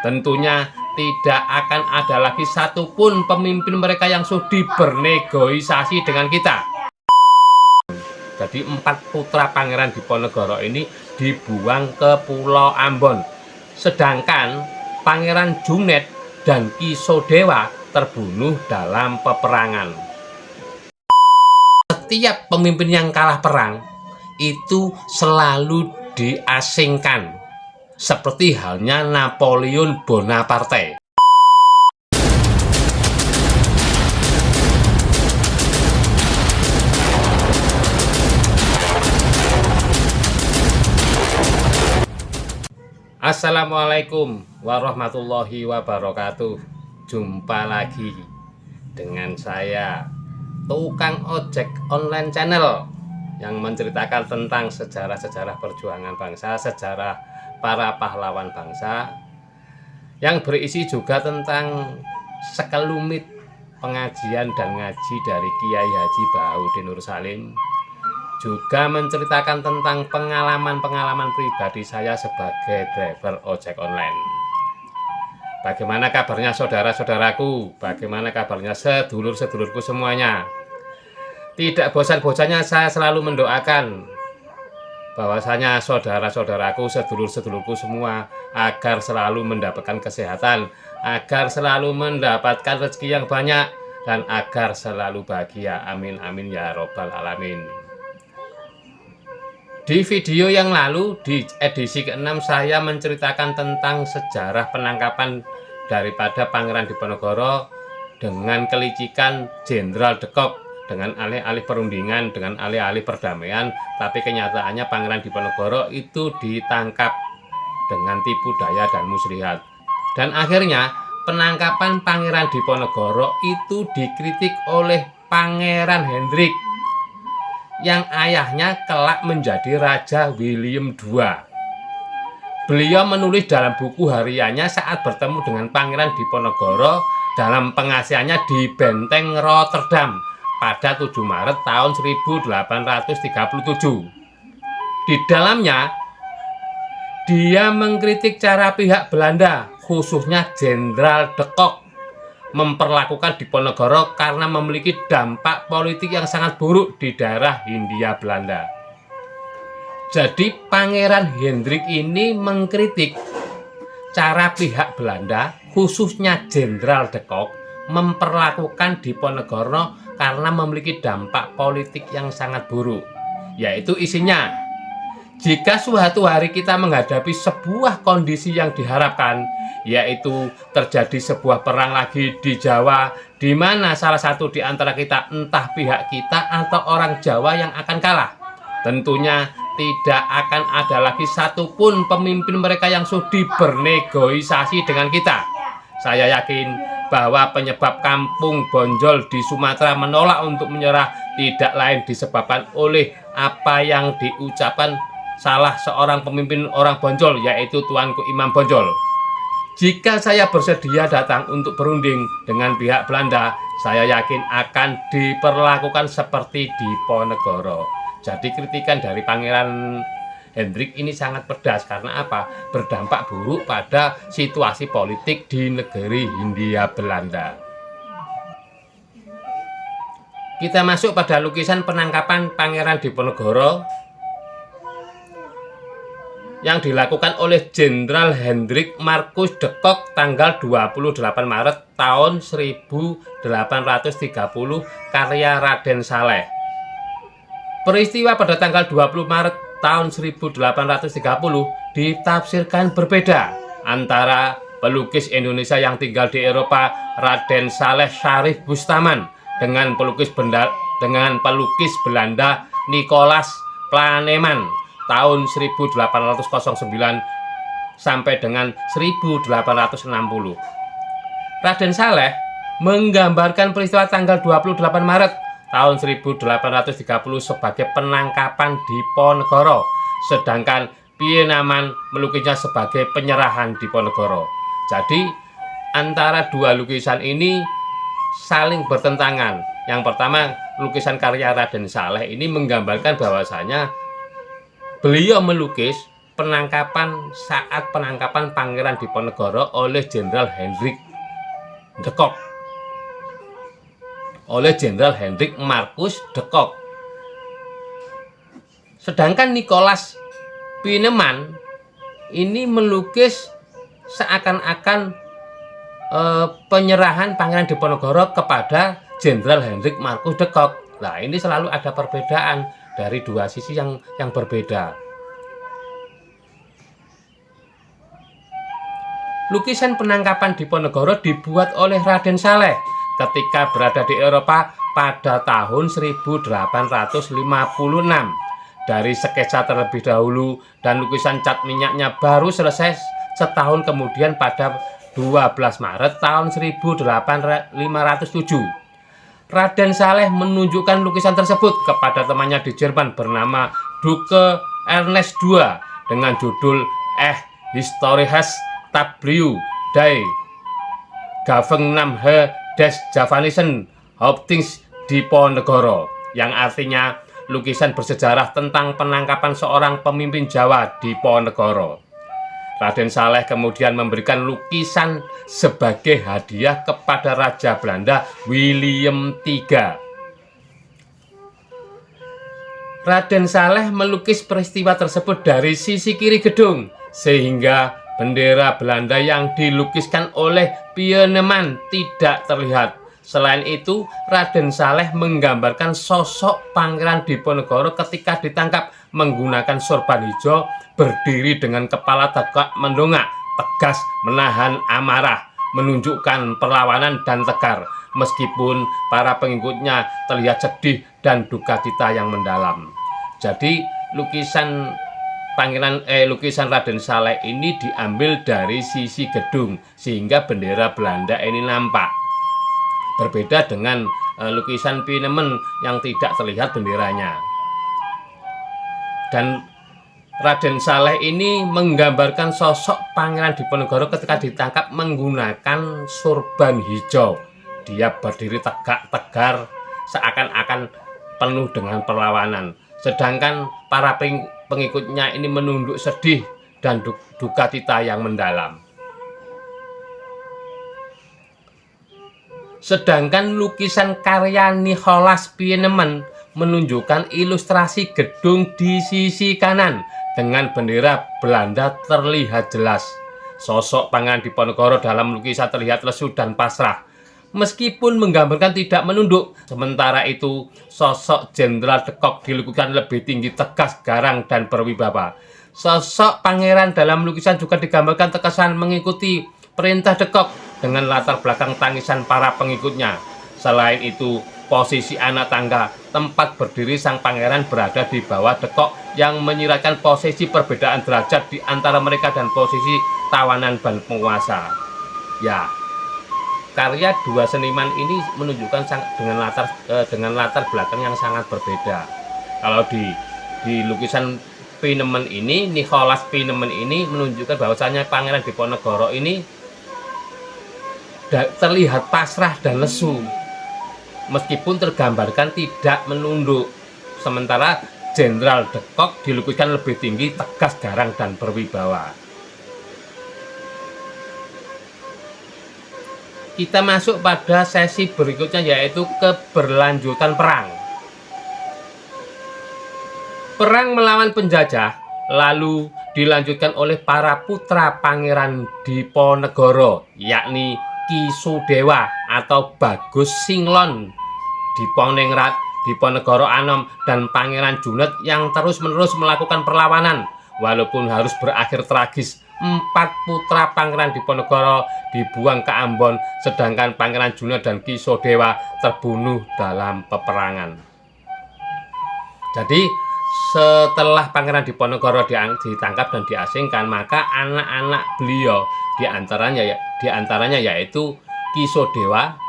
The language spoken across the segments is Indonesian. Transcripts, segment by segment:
Tentunya tidak akan ada lagi satupun pemimpin mereka yang sudi bernegosiasi dengan kita. Jadi 4 putra Pangeran Diponegoro ini dibuang ke Pulau Ambon. Sedangkan Pangeran Junet dan Ki Sodewa terbunuh dalam peperangan. Setiap pemimpin yang kalah perang itu selalu diasingkan, seperti halnya Napoleon Bonaparte. Assalamualaikum warahmatullahi wabarakatuh. Jumpa lagi dengan saya, tukang ojek online channel, yang menceritakan tentang sejarah-sejarah perjuangan bangsa, sejarah para pahlawan bangsa, yang berisi juga tentang sekelumit pengajian dan ngaji dari Kiai Haji Bahaudin Nur Salim, juga menceritakan tentang pengalaman-pengalaman pribadi saya sebagai driver ojek online. Bagaimana kabarnya saudara-saudaraku? Bagaimana kabarnya sedulur-sedulurku semuanya? Tidak bosan-bosannya saya selalu mendoakan bahwasanya saudara-saudaraku, sedulur-sedulurku semua agar selalu mendapatkan kesehatan, agar selalu mendapatkan rezeki yang banyak, dan agar selalu bahagia. Amin amin ya robbal alamin. Di video yang lalu, di edisi ke-6, saya menceritakan tentang sejarah penangkapan daripada Pangeran Diponegoro dengan kelicikan Jenderal De Kock, dengan alih-alih perundingan, dengan alih-alih perdamaian, tapi kenyataannya Pangeran Diponegoro itu ditangkap dengan tipu daya dan muslihat. Dan akhirnya penangkapan Pangeran Diponegoro itu dikritik oleh Pangeran Hendrik, yang ayahnya kelak menjadi Raja William II. Beliau menulis dalam buku hariannya saat bertemu dengan Pangeran Diponegoro dalam pengasihannya di Benteng Rotterdam pada 7 Maret tahun 1837. Di dalamnya, dia mengkritik cara pihak Belanda, khususnya Jenderal De Kock, memperlakukan Diponegoro karena memiliki dampak politik yang sangat buruk di daerah Hindia Belanda. Jadi Pangeran Hendrik ini mengkritik cara pihak Belanda, khususnya Jenderal De Kock, memperlakukan Diponegoro karena memiliki dampak politik yang sangat buruk. Yaitu isinya, jika suatu hari kita menghadapi sebuah kondisi yang diharapkan, yaitu terjadi sebuah perang lagi di Jawa, di mana salah satu di antara kita, entah pihak kita atau orang Jawa, yang akan kalah, tentunya tidak akan ada lagi satupun pemimpin mereka yang sudi bernegosiasi dengan kita. Saya yakin bahwa penyebab kampung Bonjol di Sumatera menolak untuk menyerah tidak lain disebabkan oleh apa yang diucapkan salah seorang pemimpin orang Bonjol, yaitu Tuanku Imam Bonjol. Jika saya bersedia datang untuk berunding dengan pihak Belanda, saya yakin akan diperlakukan seperti Diponegoro. Jadi kritikan dari Pangeran Hendrik ini sangat pedas. Karena apa? Berdampak buruk pada situasi politik di negeri Hindia Belanda. Kita masuk pada lukisan penangkapan Pangeran Diponegoro yang dilakukan oleh Jenderal Hendrik Marcus De Kock tanggal 28 Maret tahun 1830 karya Raden Saleh. Peristiwa pada tanggal 20 Maret tahun 1830 ditafsirkan berbeda antara pelukis Indonesia yang tinggal di Eropa Raden Saleh Syarif Bustaman dengan pelukis Belanda Nicolaas Planeman tahun 1809 sampai dengan 1860. Raden Saleh menggambarkan peristiwa tanggal 28 Maret tahun 1830 sebagai penangkapan Diponegoro, sedangkan Pienaman melukisnya sebagai penyerahan Diponegoro. Jadi antara dua lukisan ini saling bertentangan. Yang pertama, lukisan karya Raden Saleh ini menggambarkan bahwasanya beliau melukis saat penangkapan Pangeran Diponegoro oleh Jenderal Hendrik de Cock, oleh Jenderal Hendrik Marcus de Cock. Sedangkan Nicholas Pieneman ini melukis seakan-akan penyerahan Pangeran Diponegoro kepada Jenderal Hendrik Marcus de Cock. Nah, ini selalu ada perbedaan dari dua sisi yang berbeda. Lukisan penangkapan Diponegoro dibuat oleh Raden Saleh ketika berada di Eropa pada tahun 1856. Dari sketsa terlebih dahulu dan lukisan cat minyaknya baru selesai setahun kemudian pada 12 Maret tahun 1857. Raden Saleh menunjukkan lukisan tersebut kepada temannya di Jerman bernama Duke Ernest II dengan judul Historisches Tabliau der Gevangenen des Javanischen Häuptlings Diponegoro, yang artinya lukisan bersejarah tentang penangkapan seorang pemimpin Jawa Diponegoro. Raden Saleh kemudian memberikan lukisan sebagai hadiah kepada Raja Belanda William III. Raden Saleh melukis peristiwa tersebut dari sisi kiri gedung, sehingga bendera Belanda yang dilukiskan oleh Pieneman tidak terlihat. Selain itu, Raden Saleh menggambarkan sosok Pangeran Diponegoro ketika ditangkap menggunakan sorban hijau, berdiri dengan kepala tegak mendongak, tegas menahan amarah, menunjukkan perlawanan dan tegar, meskipun para pengikutnya terlihat sedih dan duka cita yang mendalam. Jadi lukisan Raden Saleh ini diambil dari sisi gedung sehingga bendera Belanda ini nampak. Berbeda dengan lukisan Pieneman yang tidak terlihat benderanya. Dan Raden Saleh ini menggambarkan sosok Pangeran Diponegoro ketika ditangkap menggunakan sorban hijau. Dia berdiri tegak tegar seakan-akan penuh dengan perlawanan. Sedangkan para pengikutnya ini menunduk sedih dan duka cita yang mendalam. Sedangkan lukisan karya Nicholas Pieneman menunjukkan ilustrasi gedung di sisi kanan dengan bendera Belanda terlihat jelas. Sosok Pangeran Diponegoro dalam lukisan terlihat lesu dan pasrah, meskipun menggambarkan tidak menunduk. Sementara itu, sosok Jenderal de Cock dilukiskan lebih tinggi, tegas, garang, dan berwibawa. Sosok pangeran dalam lukisan juga digambarkan terkesan mengikuti perintah de Cock dengan latar belakang tangisan para pengikutnya. Selain itu, posisi anak tangga tempat berdiri sang pangeran berada di bawah de Cock yang menyiratkan posisi perbedaan derajat di antara mereka dan posisi tawanan dan penguasa. Ya, karya dua seniman ini menunjukkan dengan latar belakang yang sangat berbeda. Kalau di lukisan Pieneman ini, Nicholas Pieneman ini menunjukkan bahwasanya Pangeran Diponegoro ini terlihat pasrah dan lesu, meskipun tergambarkan tidak menunduk. Sementara Jenderal de Cock dilukiskan lebih tinggi, tegas, garang, dan berwibawa. Kita masuk pada sesi berikutnya, yaitu keberlanjutan perang. Perang melawan penjajah lalu dilanjutkan oleh para putra Pangeran Diponegoro, yakni Ki Sodewa atau Bagus Singlon Diponegrat, Diponegoro Anom, dan Pangeran Juned yang terus-menerus melakukan perlawanan. Walaupun harus berakhir tragis, 4 putra Pangeran Diponegoro dibuang ke Ambon, sedangkan Pangeran Juned dan Ki Sodewa terbunuh dalam peperangan. Jadi setelah Pangeran Diponegoro ditangkap dan diasingkan, maka anak-anak beliau diantaranya yaitu Ki Sodewa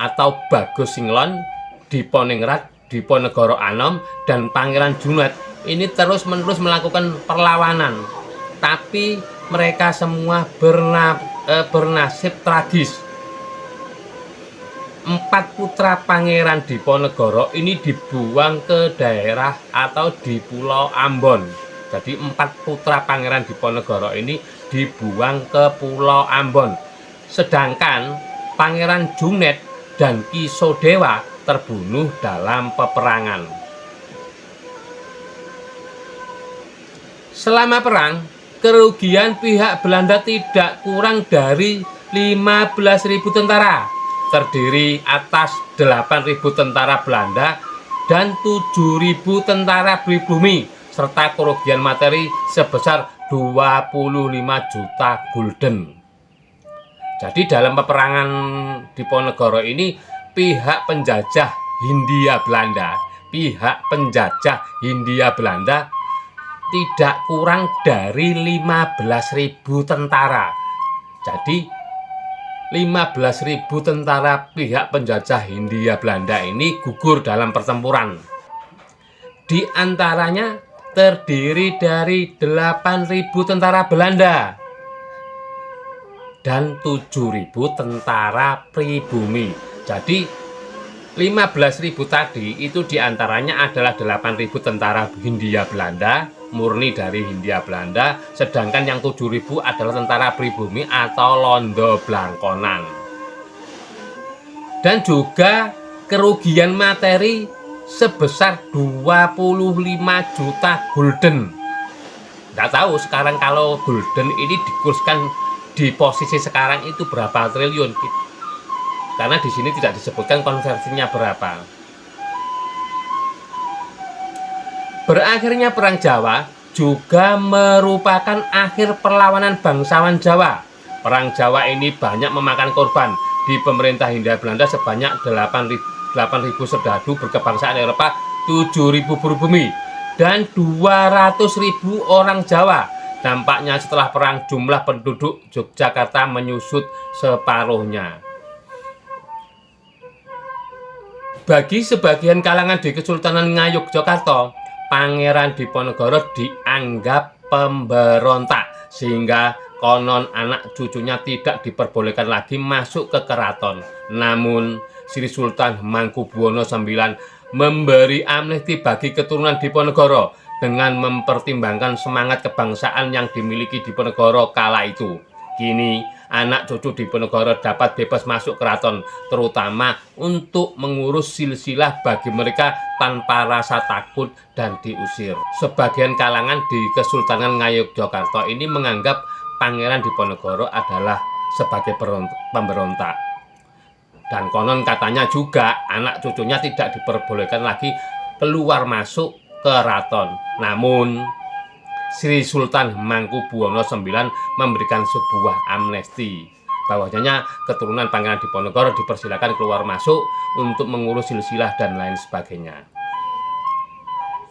atau Bagus Singlon Diponegrat, Diponegoro Anom, dan Pangeran Juned ini terus-menerus melakukan perlawanan, tapi mereka semua bernasib tragis. 4 putra Pangeran Diponegoro ini dibuang ke daerah atau di Pulau Ambon Jadi 4 putra Pangeran Diponegoro ini dibuang ke Pulau Ambon. Sedangkan Pangeran Jungnet dan Ki Sodewa terbunuh dalam peperangan. Selama perang, kerugian pihak Belanda tidak kurang dari 15.000 tentara, terdiri atas 8.000 tentara Belanda dan 7.000 tentara pribumi, serta kerugian materi sebesar 25 juta gulden. Jadi dalam peperangan Diponegoro ini pihak penjajah Hindia Belanda tidak kurang dari 15.000 tentara. Jadi 15.000 tentara pihak penjajah Hindia Belanda ini gugur dalam pertempuran. Di antaranya terdiri dari 8.000 tentara Belanda dan 7.000 tentara pribumi. Jadi 15.000 tadi itu diantaranya adalah 8.000 tentara Hindia Belanda, murni dari Hindia Belanda, sedangkan yang 7.000 adalah tentara pribumi atau Londo Blangkonan. Dan juga kerugian materi sebesar 25 juta gulden. Nggak tahu sekarang kalau gulden ini dikurskan di posisi sekarang itu berapa triliun, karena di sini tidak disebutkan konversinya berapa. Berakhirnya Perang Jawa juga merupakan akhir perlawanan bangsawan Jawa. Perang Jawa ini banyak memakan korban. Di pemerintah Hindia Belanda sebanyak 8.000 serdadu berkebangsaan Eropa, 7.000 pribumi, dan 200.000 orang Jawa. Dampaknya setelah perang jumlah penduduk Yogyakarta menyusut separuhnya. Bagi sebagian kalangan di Kesultanan Ngayogyakarta, Pangeran Diponegoro dianggap pemberontak, sehingga konon anak cucunya tidak diperbolehkan lagi masuk ke keraton. Namun Sri Sultan Hamengkubuwono IX memberi amnesti bagi keturunan Diponegoro dengan mempertimbangkan semangat kebangsaan yang dimiliki Diponegoro kala itu. Kini anak cucu Diponegoro dapat bebas masuk keraton, terutama untuk mengurus silsilah bagi mereka tanpa rasa takut dan diusir. Sebagian kalangan di Kesultanan Ngayogyakarta ini menganggap Pangeran Diponegoro adalah sebagai pemberontak. Dan konon katanya juga anak cucunya tidak diperbolehkan lagi keluar masuk keraton. Namun Sri Sultan Hamengkubuwono IX memberikan sebuah amnesti, bahwasanya keturunan Pangeran Diponegoro dipersilakan keluar masuk untuk mengurus silsilah dan lain sebagainya.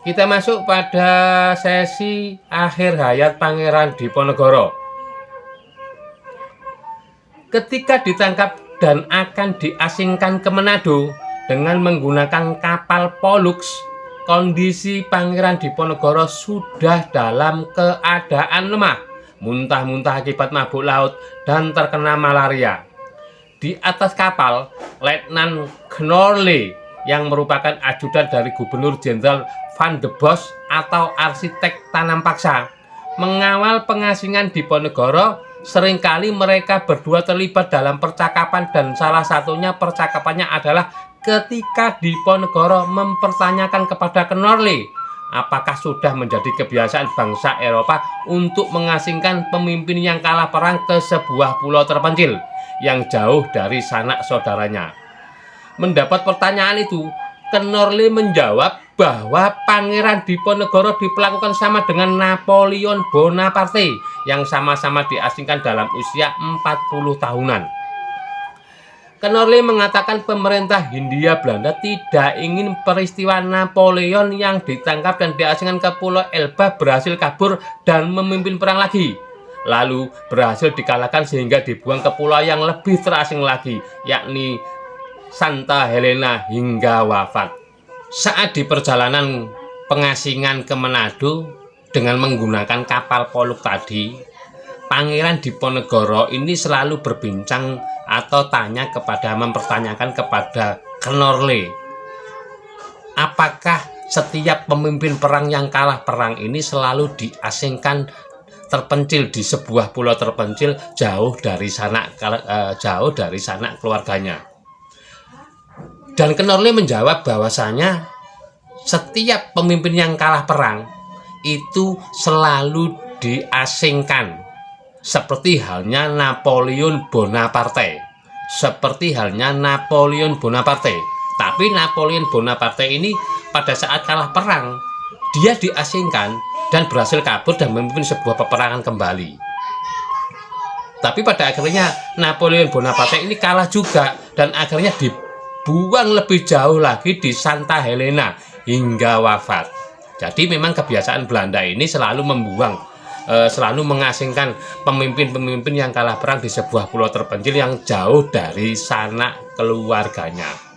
Kita masuk pada sesi akhir hayat Pangeran Diponegoro. Ketika ditangkap dan akan diasingkan ke Manado dengan menggunakan kapal Pollux, kondisi Pangeran Diponegoro sudah dalam keadaan lemah, muntah-muntah akibat mabuk laut dan terkena malaria. Di atas kapal, Letnan Knorle yang merupakan ajudan dari Gubernur Jenderal Van de Bos atau arsitek tanam paksa mengawal pengasingan Diponegoro. Seringkali mereka berdua terlibat dalam percakapan, dan salah satunya percakapannya adalah ketika Diponegoro mempertanyakan kepada Knorle apakah sudah menjadi kebiasaan bangsa Eropa untuk mengasingkan pemimpin yang kalah perang ke sebuah pulau terpencil yang jauh dari sanak saudaranya. Mendapat pertanyaan itu, Knorle menjawab bahwa Pangeran Diponegoro diperlakukan sama dengan Napoleon Bonaparte yang sama-sama diasingkan dalam usia 40 tahunan. Knorle mengatakan pemerintah Hindia Belanda tidak ingin peristiwa Napoleon yang ditangkap dan diasingkan ke Pulau Elba berhasil kabur dan memimpin perang lagi, lalu berhasil dikalahkan sehingga dibuang ke pulau yang lebih terasing lagi, yakni Santa Helena hingga wafat. Saat di perjalanan pengasingan ke Manado dengan menggunakan kapal Pollux tadi, Pangeran Diponegoro ini selalu berbincang atau mempertanyakan kepada Knorle, apakah setiap pemimpin perang yang kalah perang ini selalu diasingkan, terpencil di sebuah pulau terpencil jauh dari sanak keluarganya. Dan Knorley menjawab bahwasanya setiap pemimpin yang kalah perang itu selalu diasingkan, seperti halnya Napoleon Bonaparte. Tapi Napoleon Bonaparte ini pada saat kalah perang, dia diasingkan dan berhasil kabur dan memimpin sebuah peperangan kembali. Tapi pada akhirnya Napoleon Bonaparte ini kalah juga dan akhirnya dibuang lebih jauh lagi di Santa Helena hingga wafat. Jadi memang kebiasaan Belanda ini selalu selalu mengasingkan pemimpin-pemimpin yang kalah perang di sebuah pulau terpencil yang jauh dari sanak keluarganya.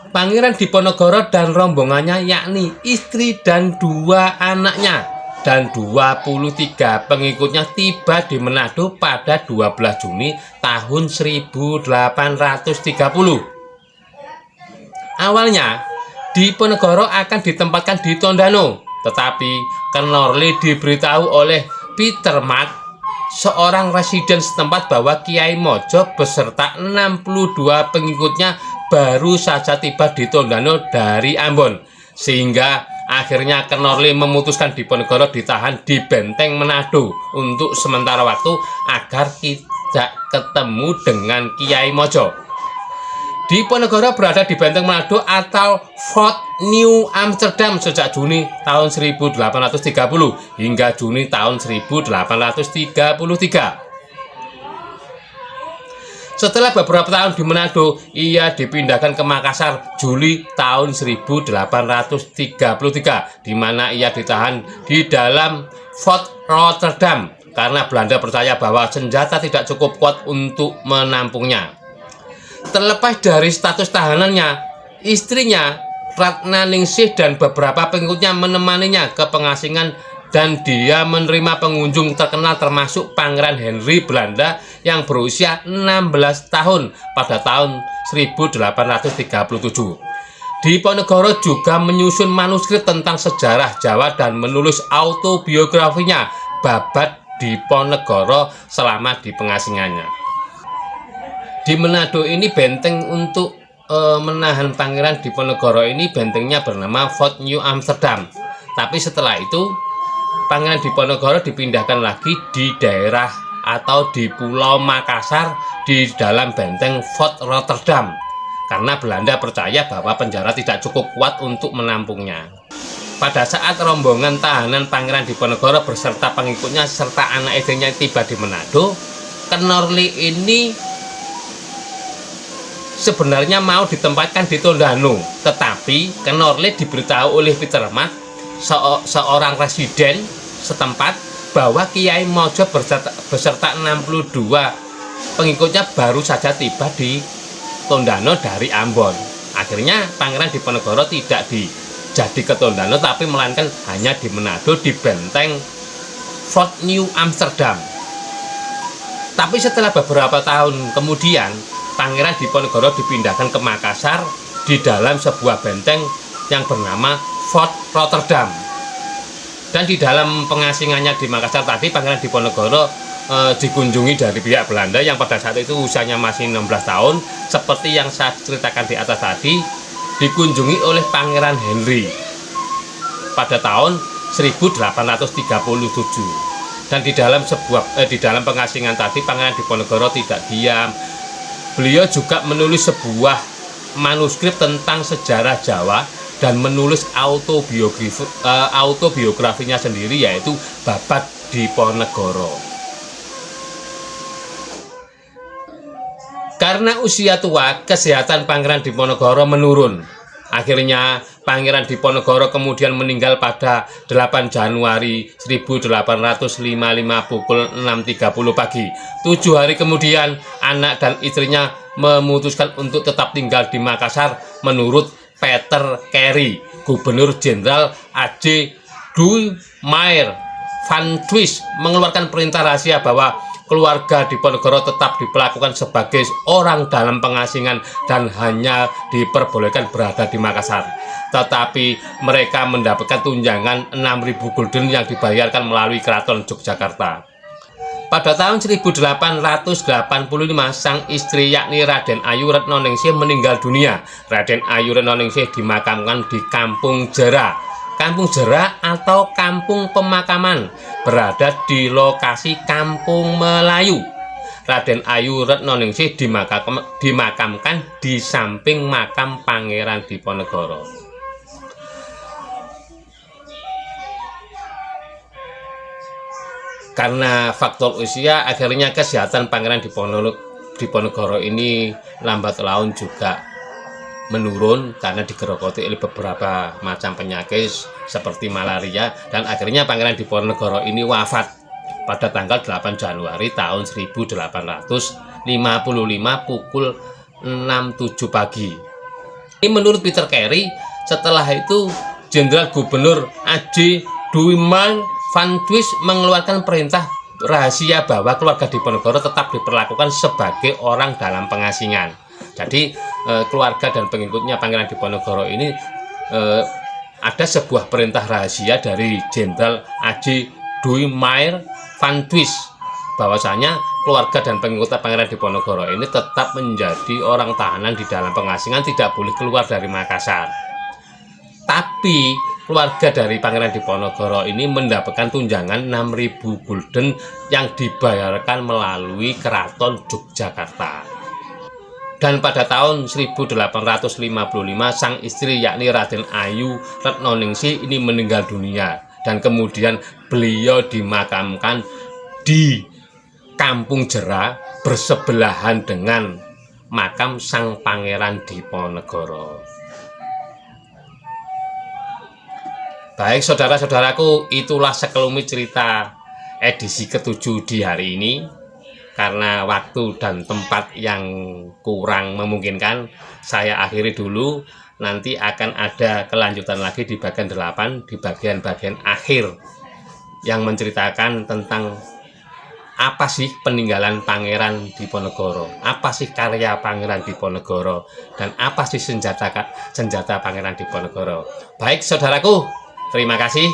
Pangeran Diponegoro dan rombongannya, yakni istri dan 2 anaknya dan 23 pengikutnya, tiba di Manado pada 12 Juni tahun 1830. Awalnya Diponegoro akan ditempatkan di Tondano, tetapi Knorley diberitahu oleh Peter Mark, seorang residen setempat, bahwa Kiai Mojo beserta 62 pengikutnya baru saja tiba di Tondano dari Ambon, sehingga akhirnya Knorley memutuskan Diponegoro ditahan di benteng Manado untuk sementara waktu agar tidak ketemu dengan Kiai Mojo. Diponegoro berada di benteng Manado atau Fort New Amsterdam sejak Juni tahun 1830 hingga Juni tahun 1833. Setelah beberapa tahun di Manado, ia dipindahkan ke Makassar Juli tahun 1833, di mana ia ditahan di dalam Fort Rotterdam karena Belanda percaya bahwa senjata tidak cukup kuat untuk menampungnya. Terlepas dari status tahanannya, istrinya Ratna Ningsih dan beberapa pengikutnya menemaninya ke pengasingan, dan dia menerima pengunjung terkenal termasuk Pangeran Henry Belanda yang berusia 16 tahun pada tahun 1837. Diponegoro juga menyusun manuskrip tentang sejarah Jawa dan menulis autobiografinya Babat Diponegoro selama di pengasingannya. Di Manado ini benteng untuk menahan Pangeran Diponegoro ini, bentengnya bernama Fort New Amsterdam. Tapi setelah itu Pangeran Diponegoro dipindahkan lagi di daerah atau di Pulau Makassar di dalam benteng Fort Rotterdam karena Belanda percaya bahwa penjara tidak cukup kuat untuk menampungnya. Pada saat rombongan tahanan Pangeran Diponegoro beserta pengikutnya serta anak istrinya tiba di Manado, Knorley ini sebenarnya mau ditempatkan di Tondano, tetapi Knorley diberitahu oleh Peter Mark, seorang residen setempat, bahwa Kiai Mojo beserta 62 pengikutnya baru saja tiba di Tondano dari Ambon. Akhirnya Pangeran Diponegoro tidak jadi ke Tondano, tapi melainkan hanya di Manado di benteng Fort New Amsterdam. Tapi setelah beberapa tahun kemudian, Pangeran Diponegoro dipindahkan ke Makassar di dalam sebuah benteng yang bernama Fort Rotterdam. Dan di dalam pengasingannya di Makassar tadi, Pangeran Diponegoro dikunjungi dari pihak Belanda yang pada saat itu usianya masih 16 tahun, seperti yang saya ceritakan di atas tadi, dikunjungi oleh Pangeran Henry pada tahun 1837. Dan di dalam pengasingan tadi, Pangeran Diponegoro tidak diam. Beliau juga menulis sebuah manuskrip tentang sejarah Jawa dan menulis autobiografinya sendiri, yaitu Babat Diponegoro. Karena usia tua, kesehatan Pangeran Diponegoro menurun. Akhirnya Pangeran Diponegoro kemudian meninggal pada 8 Januari 1855 pukul 6.30 pagi. 7 hari kemudian, anak dan istrinya memutuskan untuk tetap tinggal di Makassar menurut Peter Carey, Gubernur Jenderal A.J. Douwe Van Twist mengeluarkan perintah rahasia bahwa keluarga Diponegoro tetap diperlakukan sebagai orang dalam pengasingan dan hanya diperbolehkan berada di Makassar. Tetapi mereka mendapatkan tunjangan 6.000 gulden yang dibayarkan melalui Keraton Yogyakarta. Pada tahun 1885, sang istri yakni Raden Ayu Retnoningsih meninggal dunia. Raden Ayu Retnoningsih dimakamkan di Kampung Jera. Kampung Jera atau Kampung Pemakaman berada di lokasi Kampung Melayu. Raden Ayu Retnoningsih dimakamkan di samping makam Pangeran Diponegoro. Karena faktor usia, akhirnya kesehatan Pangeran Diponegoro ini lambat laun juga menurun karena digerogoti oleh beberapa macam penyakit seperti malaria, dan akhirnya Pangeran Diponegoro ini wafat pada tanggal 8 Januari tahun 1855 pukul 6.07 pagi. Ini menurut Peter Carey. Setelah itu Jenderal Gubernur A.J. Duiman Van Twist mengeluarkan perintah rahasia bahwa keluarga Diponegoro tetap diperlakukan sebagai orang dalam pengasingan. Jadi keluarga dan pengikutnya Pangeran Diponegoro ini ada sebuah perintah rahasia dari Jenderal A.J. Duiman Van Twist bahwasanya keluarga dan pengikutnya Pangeran Diponegoro ini tetap menjadi orang tahanan di dalam pengasingan, tidak boleh keluar dari Makassar. Tapi keluarga dari Pangeran Diponegoro ini mendapatkan tunjangan 6.000 gulden yang dibayarkan melalui Keraton Yogyakarta. Dan pada tahun 1855 sang istri yakni Raden Ayu Retnoningsih ini meninggal dunia, dan kemudian beliau dimakamkan di Kampung Jera bersebelahan dengan makam sang Pangeran Diponegoro. Baik saudara-saudaraku, itulah sekelumit cerita edisi ke-7 di hari ini. Karena waktu dan tempat yang kurang memungkinkan, saya akhiri dulu. Nanti akan ada kelanjutan lagi di bagian 8, di bagian-bagian akhir, yang menceritakan tentang apa sih peninggalan Pangeran Diponegoro, apa sih karya Pangeran Diponegoro, dan apa sih senjata Pangeran Diponegoro. Baik saudaraku, terima kasih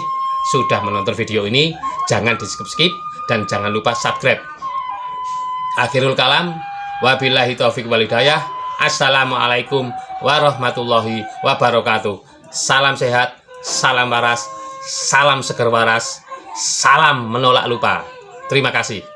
sudah menonton video ini. Jangan di skip dan jangan lupa subscribe. Akhirul kalam, wabillahi taufiq wal hidayah. Assalamualaikum warahmatullahi wabarakatuh. Salam sehat, salam waras, salam seger waras, salam menolak lupa. Terima kasih.